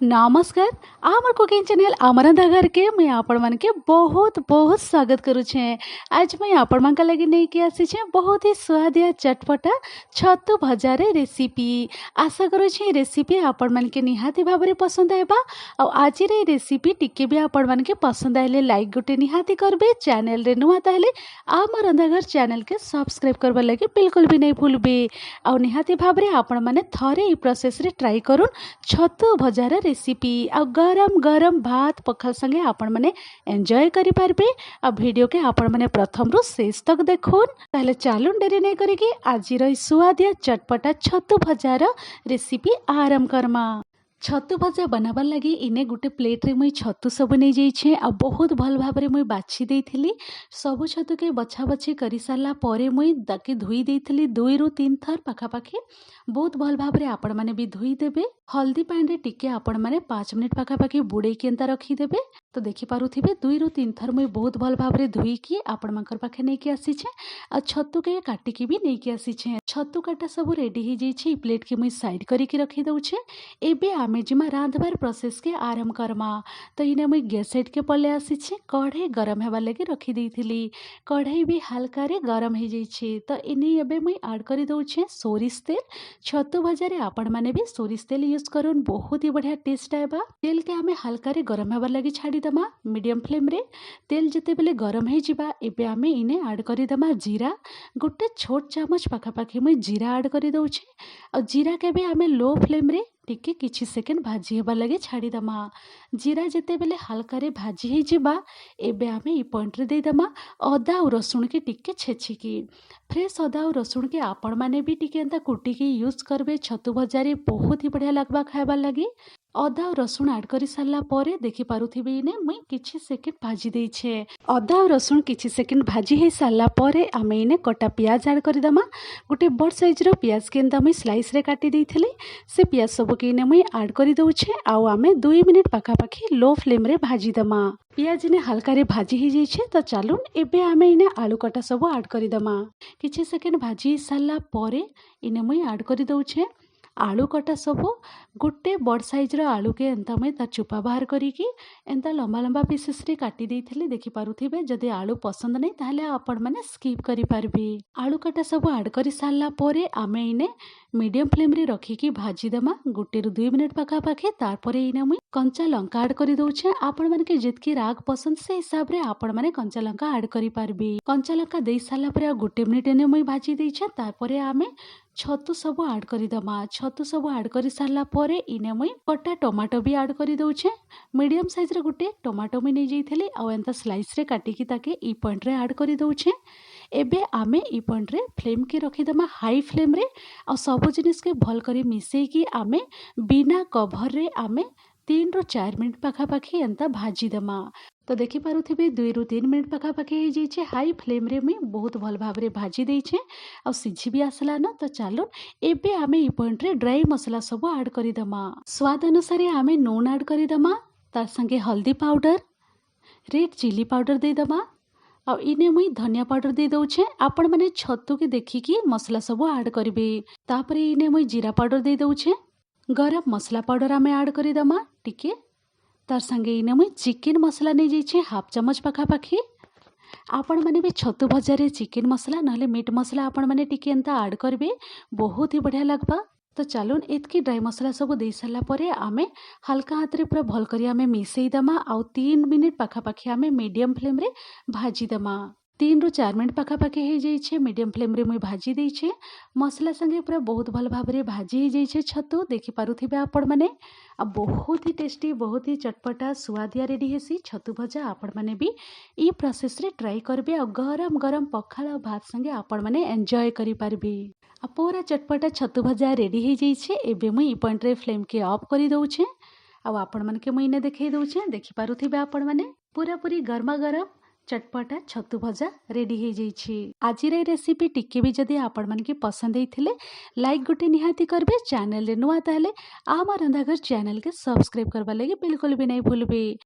नमस्कार। आमर cooking channel अमरंधा घर के मैं आपण मन के बहुत बहुत स्वागत करू छे। आज मैं आपण मन का लगी नहीं कि आसी छे बहुत ही स्वादिया चटपटा छतु भजा रे रेसिपी। आशा करू छे रेसिपी आपण मन के निहाती भाबरे पसंद आएबा। और आज रे रेसिपी टिके भी आपण मन के पसंद आइले लाइक गुटे निहाती करबे। चैनल रे नुआ ताहले अमरंधा घर चैनल के सब्सक्राइब करबा लगे बिल्कुल भी नहीं भूलबे। और निहाती भाबरे आपण माने थरे ई प्रोसेस रे ट्राई करूँ छतु भजार रेसिपी आ गरम गरम भात पखाल संगे आपण माने एंजॉय करि पारबे। आ वीडियो के आपण माने प्रथम रु शेष तक देखुन। ताहले चालुन डेरी नहीं करिकी आज रही सुआदिया चटपटा छतु भजार रेसिपी आरंभ करमा। छतु भजा बनाबार लगी इने गोटे प्लेट रे मुई छतु सब नहीं जाइछे आ बहुत भल भाबरे मुई बाछि देइथिली। सबु छतु के बछा बछि करि सारला परे मुई ताके धोई देइथिली 2 रु 3 थर पाखापाखि। बहुत भल भाबरे आपण माने भी धोई देबे। हल्दी पानी रे टिके आपण माने 5 मिनिट पाखापाखि बुड़े के एंता रखी देबे। तो देखि पारुथिबे 2 रु 3 थर मुई बहुत भल भाबरे धोई की आपण मानकर पाखे नहीं के आसी छे। आ छतु के काटी की भी नहीं के आसी छे। छतु काटा सब रेडी हो जाइछे। ई प्लेट के मुई साइड करी के रखी दउछे। एबे आमे जिमा रांधबार प्रोसेस के आरंभ करमा। तो इने मुई गैस साइड के पले आसी छे। कढ़ाई गरम हेबा लगे रखी देइथिली। कढ़ाई भी हल्का रे गरम हो जाइछे। तो इने एबे मुई ऐड करी दउछे सोरिष तेल। छतु भजारे आपण माने भी सोरिष तेल यूज करूँ बहुत ही बढ़िया टेस्ट आएबा। तेल के आमे हल्का रे गरम हेबार लगे छाड़ी दमा मीडियम फ्लेम रे। तेल जते बेले गरम हे जिबा एबे आमे इने ऐड करी दमा जीरा। गोटे छोट चामच पाखापाखि मुई जीरा ऐड करी दउछे। और जीरा के भी आमे लो फ्लेम रे टिके किछि सेकेंड भाजी हेबा लगे छाड़ी दमा। जीरा जते बेले हल्का रे भाजी हे जिबा एबे आमे ई पॉइंट रे दे दमा अदा और रसुण के टिके छेचिकी। फ्रेश अदा और रसुण के आपण माने भी टिके एंता कुटिकी यूज करबे। छतु भजारे बहुत ही बढ़िया लागबा खाइबा लगी। अदा और रसुण ऐड करि सारला परे देखि पारुथिबे इने मुई किछि सेकेंड भाजी देइछे। अदा और रसुण किछि सेकेंड भाजी हे सारला परे आमे इने कटा प्याज ऐड करि दमा। गोटे बड़ साइज रो प्याज के एंता मुई स्लाइस रे काटी देइथिली। से प्याज सब के इने मुई ऐड करि दउछे। आउ आमे 2 मिनिट पाखापाखि लो फ्लेम रे भाजी दमा। प्याज इने हल्का रे भाजी ही जाइछे। तो चालुन एबे आमे इने आलू कटा सब ऐड करि दमा। किछि सेकेंड भाजी सारला परे इने मुई ऐड करि दउछे आलू कटा सब। गोटे बड़ साइज रो आलू के एंता मुई तार चोपा बाहर करिकी एंता लंबा लंबा पीसेस रे काटी देइथिली। देखि पारुथिबे जदि आलू पसंद नहीं ताहले आपण माने स्किप करि पारबे। आलू कटा सब ऐड करि सारला परे आमे इने मीडियम फ्लेम रे रखिकी भाजी दमा गोटे रु 2 मिनिट पाखापाखि। तारपरे इने मुई कंचा लंका ऐड करि दउछे। आपण माने के जितकी राग पसंद से हिसाब रे आपण माने कंचा लंका ऐड करि पारबे। कंचा लंका देइ सारला परे आ गोटे मिनिट इने मुई भाजी देइछे। तारपरे आमे छतु सब ऐड करि दमा। छतु सब ऐड करि सारला परे इने मुई कटा टमाटो भी ऐड करि दउछे। मीडियम साइज रे गोटे टमाटो मुई नै जाइथिली आ एंता स्लाइस रे काटिकी ताके ई पॉइंट रे ऐड करि दउछे। एबे आमे ई पॉइंट रे फ्लेम के रखि दमा हाई फ्लेम रे। आ सब जिनिस के भल करी मिसेकी आमे बिना कभर रे आमे 3 रु 4 मिनिट पाखापाखि एंता भाजी दमा। तो देखि पारुथिबे 2 रु 3 मिनिट पाखापाखि हे जाइछे। हाई फ्लेम रे मुई बहुत भल भाबरे भाजी देइछे आ सिझी भी आसला न। तो चालो एबे आमे ई पॉइंट रे ड्राई मसला सब ऐड करि दमा। स्वाद अनुसार आमे नून ऐड करि दमा। तार संगे हल्दी पाउडर रेड चिली पाउडर दे दमा। आ इने मुई धनिया पाउडर दे दउछे। आपण माने छतु के देखिकी मसला सब ऐड करिवे। तापरे इने मुई जीरा पाउडर दे दउछे। गरम मसला पाउडर आमे ऐड करि दमा टिके। तार संगे इने मुई चिकन मसला नै जाइछे हाफ चमच पाखापाखि। आपण माने भी छतु भजारे चिकन मसला नहले मीट मसला आपण माने टिके एंता ऐड करबे बहुत ही बढ़िया लागबा। तो चलुन एतकी ड्राई मसला सब दे सारला परे आमे हल्का हाथ रे पूरा भल करी आमे मिसेई दमा। आउ 3 मिनिट पाखापाखि आमे मीडियम फ्लेम रे भाजी दमा। 3 रु 4 मिनिट पाखापाखि हे जाइछे। मीडियम फ्लेम रे मुई भाजी देइछे। मसला संगे पूरा बहुत भल भाबरे भाजी हे जाइछे छतु। देखि पारुथिबे आपण माने आ बहुत ही टेस्टी बहुत ही चटपटा सुआदिया रेडी हेसी छतु भजा। आपण माने भी ई प्रोसेस रे ट्राई करबे। आ गरम गरम पखाल आ भात संगे आपण माने एंजॉय करि पारबे। आ पूरा चटपटा छतु भजा रेडी हे जाइछे। एबे मुई ई पॉइंट रे फ्लेम के ऑफ करि दउछे। आ आपण माने के मुई ने देखै दउछे। देखि पारुथिबे आपण माने पूरा पूरी गरमा गरम चटपटा छतु भजा रेडी हो जाइछी। आज रेसिपी टिके भी जदि आपण मन के पसंद हेइथिले लाइक गुटे निहाती करबे। चैनल रे नुआ ताहले आमर रंधाघर चैनल के सब्सक्राइब करबा लगे बिल्कुल भी नहीं भूलबे।